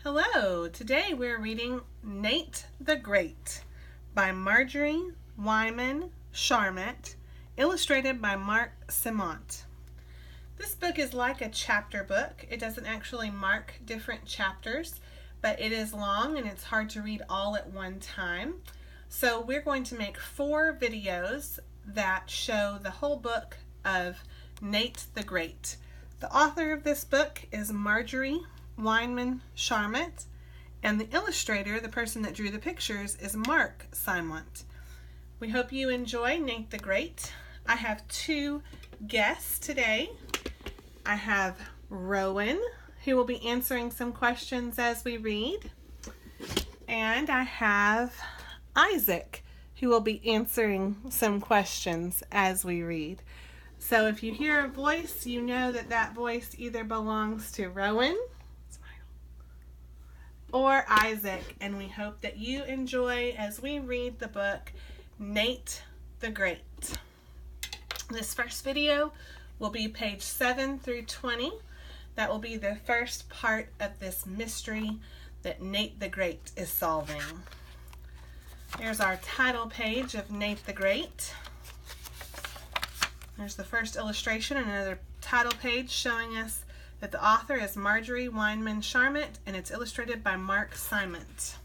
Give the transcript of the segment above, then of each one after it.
Hello, today we're reading Nate the Great by Margorie Weinman Sharmat, illustrated by Marc Simont. This book is like a chapter book. It doesn't actually mark different chapters, but it is long and it's hard to read all at one time. So we're going to make 4 videos that show the whole book of Nate the Great. The author of this book is Margorie Weinman Sharmat, and the illustrator, the person that drew the pictures, is Marc Simont. We hope you enjoy Nate the Great. I have 2 guests today. I have Rowan, who will be answering some questions as we read, and I have Isaac, who will be answering some questions as we read. So if you hear a voice, you know that that voice either belongs to Rowan or Isaac, and we hope that you enjoy as we read the book Nate the Great. This first video will be page 7 through 20. That will be the first part of this mystery that Nate the Great is solving. Here's our title page of Nate the Great. There's the first illustration and another title page showing us that the author is Margorie Weinman Sharmat, and it's illustrated by Marc Simont.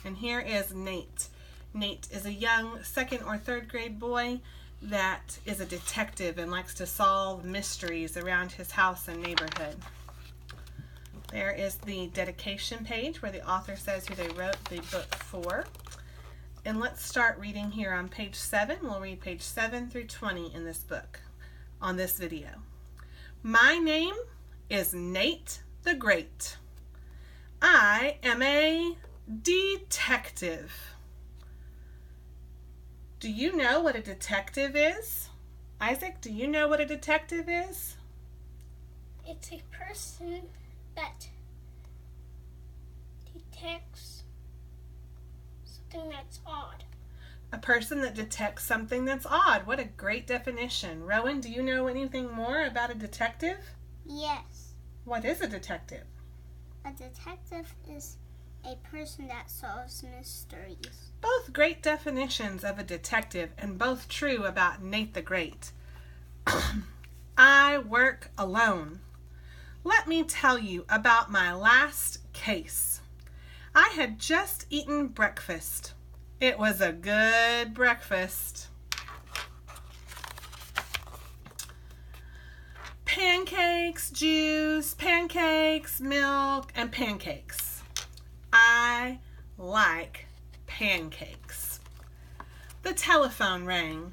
And here is Nate. Nate is a young 2nd or 3rd grade boy that is a detective and likes to solve mysteries around his house and neighborhood. There is the dedication page where the author says who they wrote the book for. And let's start reading here on page 7. We'll read page 7 through 20 in this book on this video. My name is Nate the Great. I am a detective. Do you know what a detective is? Isaac, do you know what a detective is? It's a person that detects something that's odd. A person that detects something that's odd. What a great definition. Rowan, do you know anything more about a detective? Yes. What is a detective? A detective is a person that solves mysteries. Both great definitions of a detective, and both true about Nate the Great. I work alone. Let me tell you about my last case. I had just eaten breakfast. It was a good breakfast. Pancakes, juice, pancakes, milk, and pancakes. I like pancakes. The telephone rang.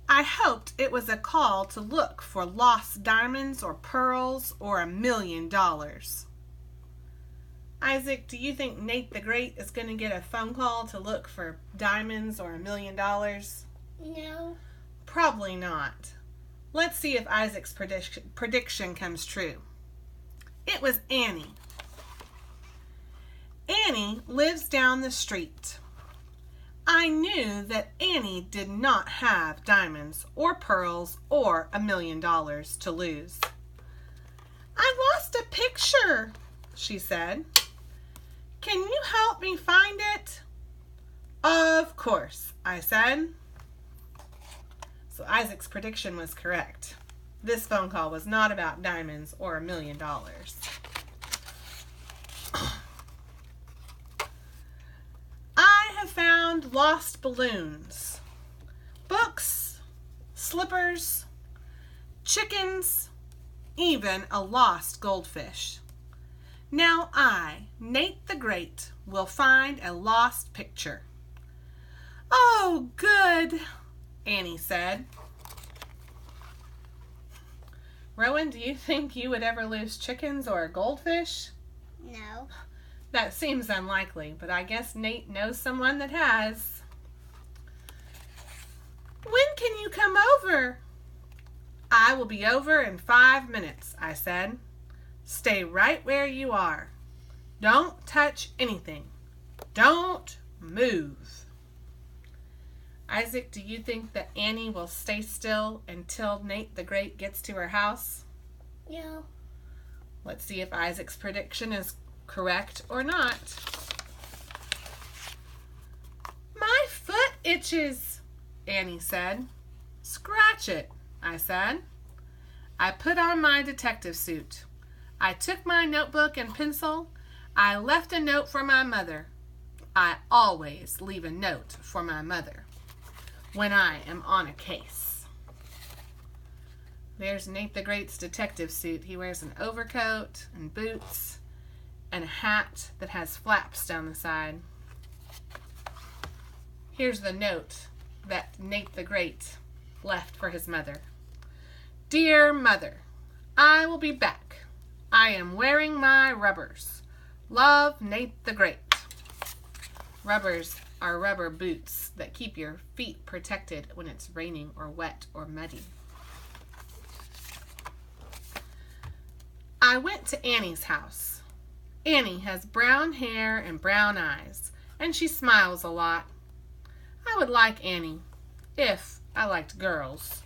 I hoped it was a call to look for lost diamonds or pearls or $1 million. Isaac, do you think Nate the Great is going to get a phone call to look for diamonds or $1 million? No. Probably not. Let's see if Isaac's prediction comes true. It was Annie. Annie lives down the street. I knew that Annie did not have diamonds or pearls or $1 million to lose. I lost a picture, she said. Can you help me find it? Of course, I said. So Isaac's prediction was correct. This phone call was not about diamonds or $1 million. I have found lost balloons, books, slippers, chickens, even a lost goldfish. Now I, Nate the Great, will find a lost picture. Oh, good, Annie said. Rowan, do you think you would ever lose chickens or a goldfish? No. That seems unlikely, but I guess Nate knows someone that has. When can you come over? I will be over in 5 minutes, I said. Stay right where you are. Don't touch anything. Don't move. Isaac, do you think that Annie will stay still until Nate the Great gets to her house? No. Let's see if Isaac's prediction is correct or not. My foot itches, Annie said. Scratch it, I said. I put on my detective suit. I took my notebook and pencil. I left a note for my mother. I always leave a note for my mother when I am on a case. There's Nate the Great's detective suit. He wears an overcoat and boots and a hat that has flaps down the side. Here's the note that Nate the Great left for his mother. Dear Mother, I will be back. I am wearing my rubbers. Love, Nate the Great. Rubbers are rubber boots that keep your feet protected when it's raining or wet or muddy. I went to Annie's house. Annie has brown hair and brown eyes, and she smiles a lot. I would like Annie if I liked girls.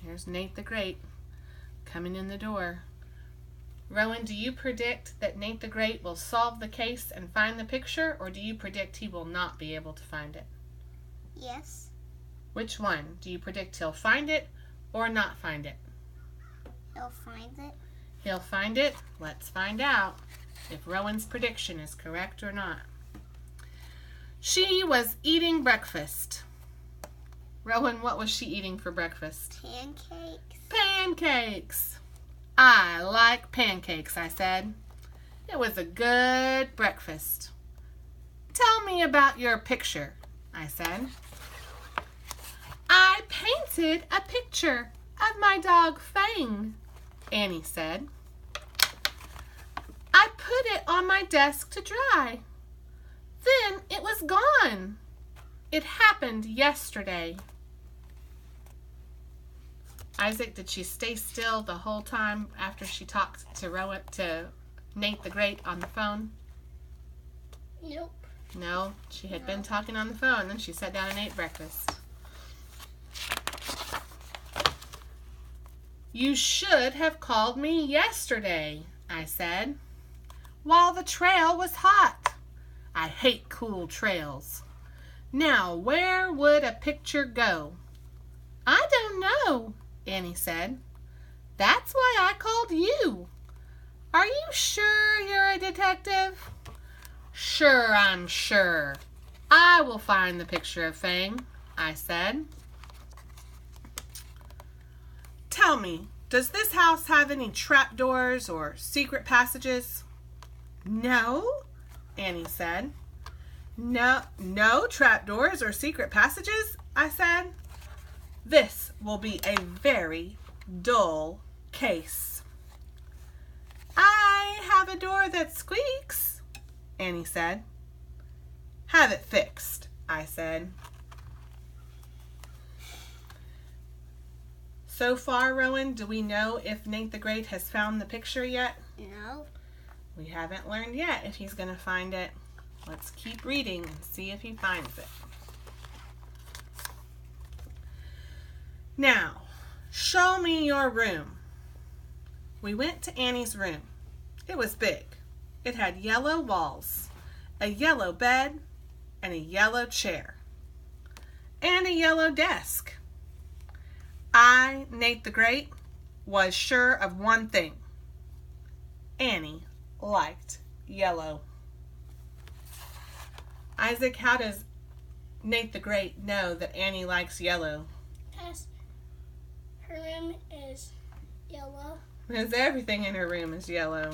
Here's Nate the Great coming in the door. Rowan, do you predict that Nate the Great will solve the case and find the picture, or do you predict he will not be able to find it? Yes. Which one? Do you predict he'll find it or not find it? He'll find it. He'll find it? Let's find out if Rowan's prediction is correct or not. She was eating breakfast. Rowan, what was she eating for breakfast? Pancakes. Pancakes. I like pancakes, I said. It was a good breakfast. Tell me about your picture, I said. I painted a picture of my dog Fang, Annie said. I put it on my desk to dry. Then it was gone. It happened yesterday. Isaac, did she stay still the whole time after she talked to Nate the Great on the phone? Nope. No, she had been talking on the phone, then she sat down and ate breakfast. You should have called me yesterday, I said, while the trail was hot. I hate cool trails. Now, where would a picture go? I don't know, Annie said. That's why I called you. Are you sure you're a detective? Sure, I'm sure. I will find the picture of Fang, I said. Tell me, does this house have any trapdoors or secret passages? No, Annie said. No trapdoors or secret passages, I said. This will be a very dull case. I have a door that squeaks, Annie said. Have it fixed, I said. So far, Rowan, do we know if Nate the Great has found the picture yet? No. We haven't learned yet if he's going to find it. Let's keep reading and see if he finds it. Now, show me your room. We went to Annie's room. It was big. It had yellow walls, a yellow bed, and a yellow chair, and a yellow desk. I, Nate the Great, was sure of one thing. Annie liked yellow. Isaac, how does Nate the Great know that Annie likes yellow? Because her room is yellow. Because everything in her room is yellow.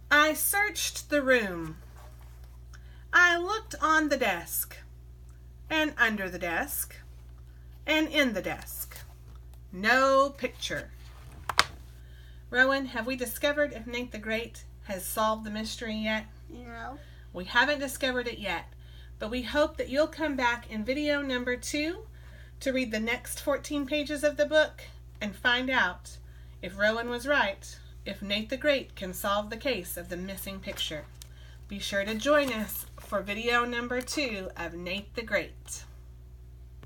I searched the room. I looked on the desk, and under the desk, and in the desk. No picture. Rowan, have we discovered if Nate the Great has solved the mystery yet? No. We haven't discovered it yet, but we hope that you'll come back in video number 2 to read the next 14 pages of the book and find out if Rowan was right, if Nate the Great can solve the case of the missing picture. Be sure to join us for video number 2 of Nate the Great.